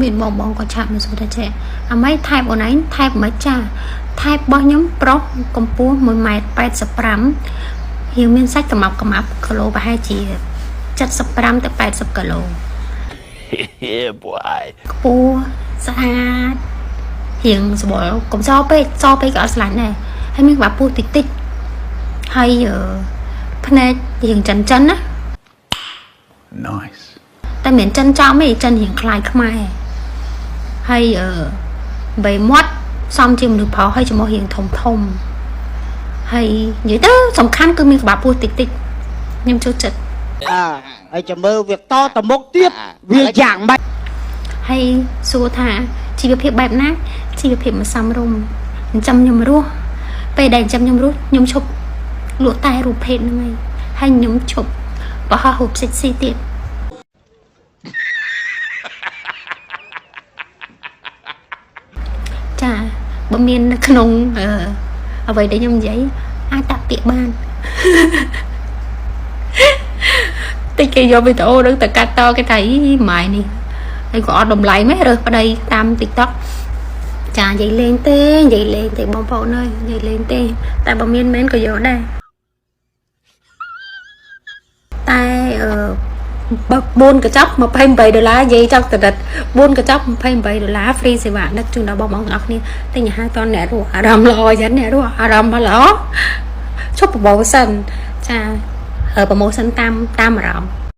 មានបងក៏ឆាប់មកសួរថាចេះអាម៉េចថែបអូនឯងថែបមិនចាថែបរបស់ខ្ញុំប្រុសកម្ពស់1.85 ម៉ែត្ររៀងមានសាច់កម្អាប់គីឡូប្រហែលជា75 ទៅ 80 គីឡូខ្ពស់ស្អាតរៀងស្បល់កុំសពេកក៏អត់ស្លាញ់ដែរហើយមានក្បាលពោះតិចហើយភ្នែករៀងចិនណា Nice តែមិនចិនចំទេចិនរៀងคล้ายខ្មែរហើយបីមាត់សំជាមនុស្សប្រុសហើយច្រមុះរៀងធំហើយនិយាយទៅសំខាន់គឺមានក្បាលពោះតិចខ្ញុំចូលចិត្តហើយចាំមើលវាតទៅមុខទៀតវាយ៉ាងម៉េចហើយសួរថាជីវភាពបែបណាជីវភាពមិនសមរម្យចិញ្ចឹមខ្ញុំរស់ពេលដែលចិញ្ចឹមខ្ញុំរស់ខ្ញុំឈប់លក់តែរូបភេទហ្នឹងហើយខ្ញុំឈប់បោះរូបសិចស៊ីទៀតចាបើមាននៅក្នុងអ្វីដែលខ្ញុំនិយាយអាចតាក់ពាក្យបានតិចគេយកវីដេអូនឹងទៅកាត់តគេថាម៉ែនេះហើយក៏អត់តម្លៃមែនរើសប្តីតាម TikTok ចានិយាយលេងទេបងប្អូនអើយនិយាយលេងទេតែបើមានមែនក៏យកដែរតែ4កញ្ចប់$28និយាយចង់តរិត4កញ្ចប់$28 free សេវាដឹកជូនដល់បងប្អូនទាំងអស់គ្នាទិញអាហារតអ្នករស់អារម្មណ៍ល្អចឹងអ្នករស់អារម្មណ៍ល្អឈប់ប្រម៉ូសិនចាប្រម៉ូសិនតាមអារម្មណ៍